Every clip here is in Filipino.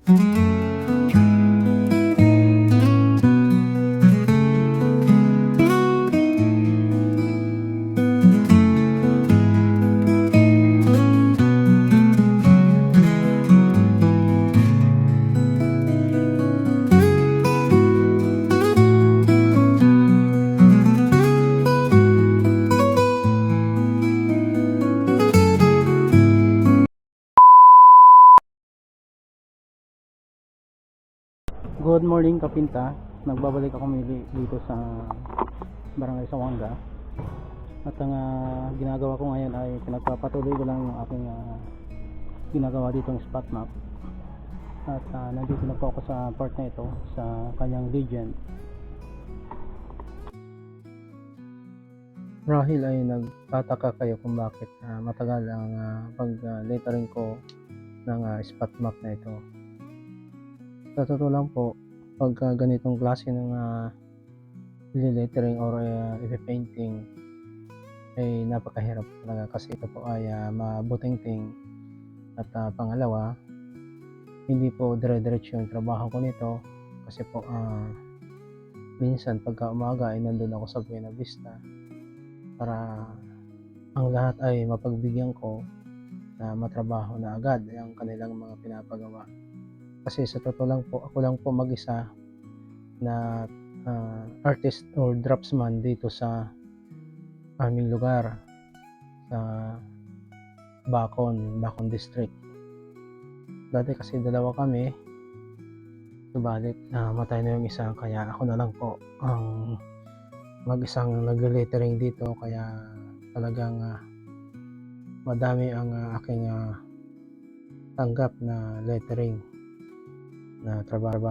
Good morning kapinta, nagbabalik ako muli dito sa Barangay Sawanga. At ang ginagawa ko ngayon ay pinagpapatuloy ko lang yung aking ginagawa dito ng spot map. At nandito na po ako sa part na ito, sa kanyang legend. Rahil ay nagtataka kayo kung bakit matagal ang pag-lettering ko ng spot map na ito. Sa totoo lang po, pagka ganitong klase ng lettering or painting ay napakahirap talaga, kasi ito po ay mabuting-ting. At pangalawa, hindi po dire-diretso yung trabaho ko nito, kasi po minsan pagka umaga ay nandun ako sa Buena Vista para ang lahat ay mapagbigyan ko na matrabaho na agad ang kanilang mga pinapagawa. Kasi sa totoo lang po, ako lang po mag-isa na artist or draftsman dito sa aming lugar, sa Bacon District. Dati kasi dalawa kami, subalit namatay na yung isa, kaya ako na lang po ang mag-isang nag-lettering dito. Kaya talagang madami ang aking tanggap na lettering na trabaho.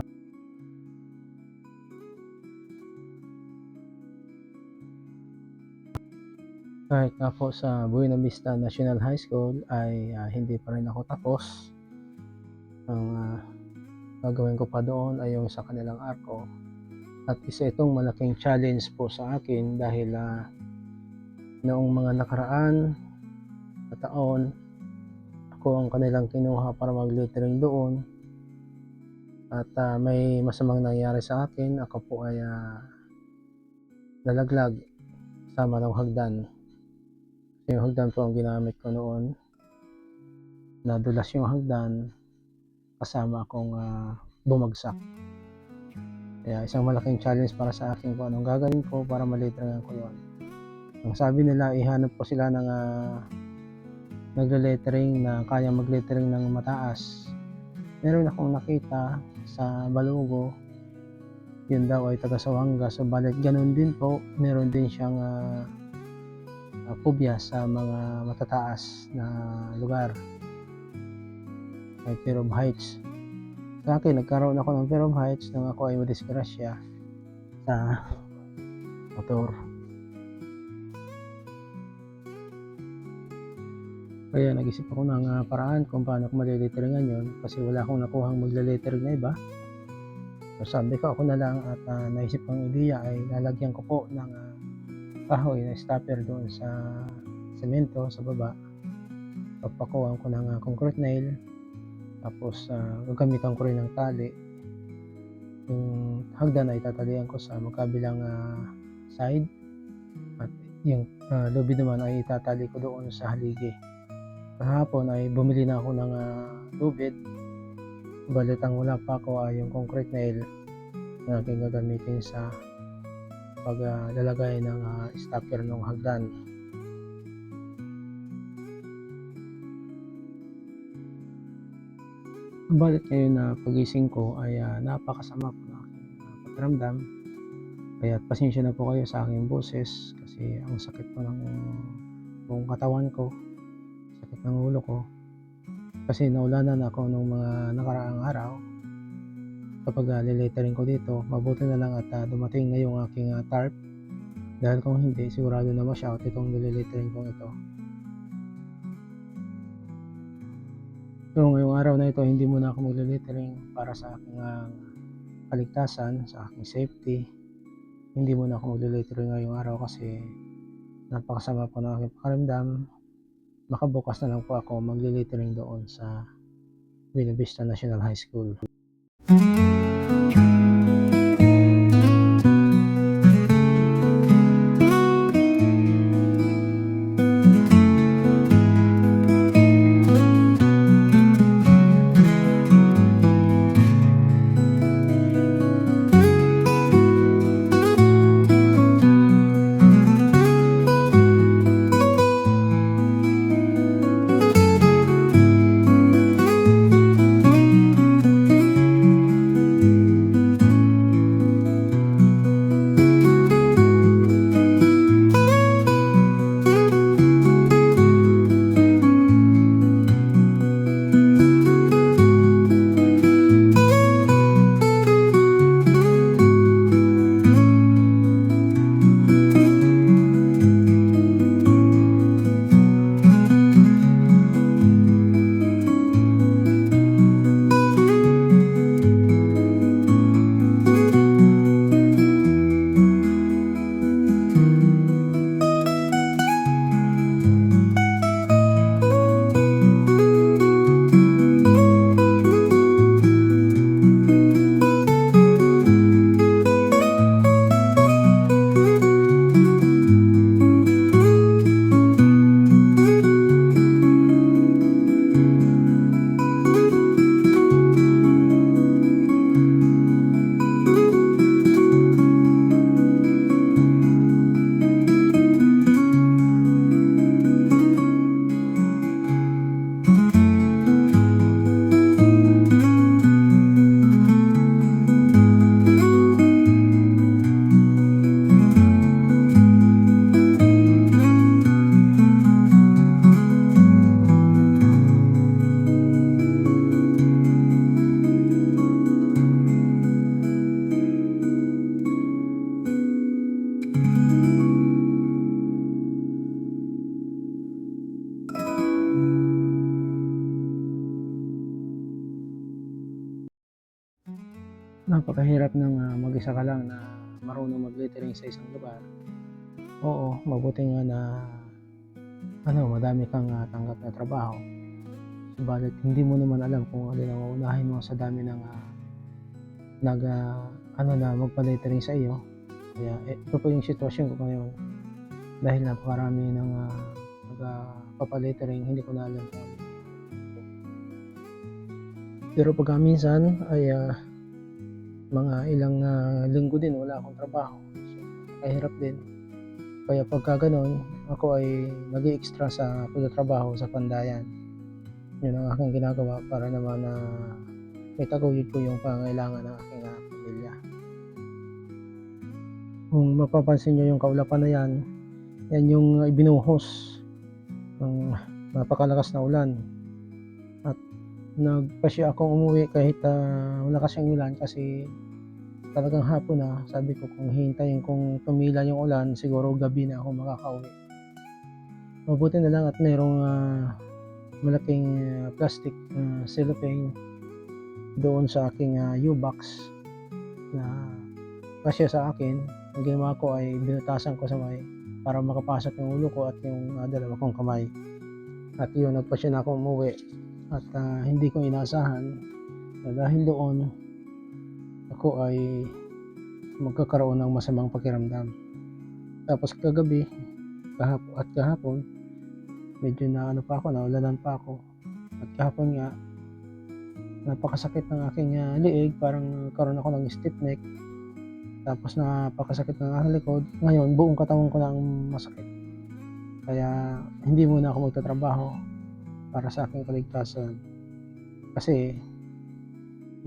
Kahit nga po sa Buena Vista National High School ay hindi pa rin ako tapos. Ang gagawin ko pa doon ay yung sa kanilang arko. At isa itong malaking challenge po sa akin dahil noong mga nakaraan na taon, ako ang kanilang kinuha para mag-lettering doon. At may masamang nangyari sa akin. Ako po ay nalaglag sama ng hagdan. Yung hagdan po ang ginamit ko noon, nadulas yung hagdan kasama akong bumagsak. Kaya isang malaking challenge para sa akin kung anong gagawin ko para maletteringan ko yon. Ang sabi nila, ihanap ko sila ng nagle-lettering na kaya mag-lettering ng mataas. Meron akong nakita sa Balugo, yun daw ay taga Sawanga. Subalit ganun din po, meron din siyang phobia sa mga matataas na lugar, may fear of heights. Sa akin, nagkaroon ako ng fear of heights nang ako ay madisgrasya sa motor. Kaya nag-isip ako ng paraan kung paano ko maleletteringan yun, kasi wala akong nakuhang magle-lettering na iba. So sabi ko, ako na lang, at naisip kong ideya ay lalagyan ko po ng kahoy na stopper doon sa semento sa baba. Papakuhan ko ng concrete nail, tapos gagamitan ko rin ng tali. Yung hagdan ay tatalian ko sa magkabilang side, at yung lubid naman ay itatali ko doon sa haligi. Kahapon ay bumili na ako ng lubid, balit ang wala pa ako ay yung concrete nail na aking gagamitin sa paglalagay ng stopper ng hagdan. Balit ngayon na pagising ko ay napakasama po ng aking pakiramdam. Kaya pasensya na po kayo sa aking boses, kasi ang sakit po ng buong katawan ko, sakit ng ulo ko. Kasi naulanan ako nung mga nakaraang araw. Kapag lettering ko dito, mabuti na lang at dumating na yung aking tarp, dahil kung hindi, sigurado na ma-shout itong nilelettering kong ito. So ngayong araw na ito, hindi muna ako magle-lettering para sa aking kaligtasan, sa aking safety. Hindi muna ako magle-lettering ngayong araw kasi napakasama po ng aking pakiramdam. Makabukas na lang po ako magle-lettering doon sa Buena Vista National High School. Napakahirap ng, mag-isa ka lang na marunong mag-lettering sa isang lugar. Oo, mabuti nga na madami kang, tanggap na trabaho. Subalit hindi mo naman alam kung alin ang uunahin mo sa dami ng, nag, na magpa-lettering sa iyo. Kaya, ito po yung sitwasyon ko ngayon. Dahil napakarami ng, papa-lettering, hindi ko na alam kung ano. Pero pagka minsan ay, mga ilang, linggo din wala akong trabaho. So, napakahirap din. Kaya pagka gano'n, ako ay nag-e-extra sa pagtatrabaho sa Pandayan. Yun ang aking ginagawa para naman na maitaguyod ko yung pangangailangan ng aking, pamilya. Kung mapapansin niyo yung kaulapan na yan, yan yung ibinuhos ng napakalakas na ulan. At nagpasya akong umuwi kahit, malakas yung ulan kasi talagang hapon na. Sabi ko kung hihintayin kong tumila yung ulan, siguro gabi na ako makakauwi. Mabuti na lang at merong, malaking, plastic na cellophane doon sa aking, U-box na kasya sa akin. Ang ginawa ko ay binutasan ko sa may para makapasok yung ulo ko at yung, dalawa kong kamay. At yun, nagpasya na akong umuwi at, hindi ko inaasahan na dahil doon ako ay magkakaroon ng masamang pakiramdam. Tapos kagabi, kahapon, medyo naulanan pa ako. At kahapon nga, napakasakit ng aking, liig, parang nagkaroon ako ng stiff neck. Tapos napakasakit ng aking likod. Ngayon, buong katawan ko na ang masakit. Kaya hindi muna ako magtatrabaho para sa aking kaligtasan. Kasi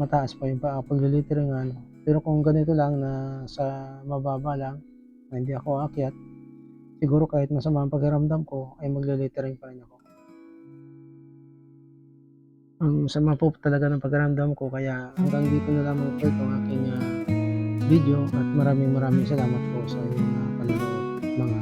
mataas pa yung pagle-letteringan. Pero kung ganito lang na sa mababa lang, na hindi ako aakyat, siguro kahit masama ang pakiramdam ko ay magle-lettering pa rin ako. Ang sama po talaga ng pakiramdam ko kaya hanggang dito na lamang po itong aking, video at maraming salamat po sa inyong, panonood mga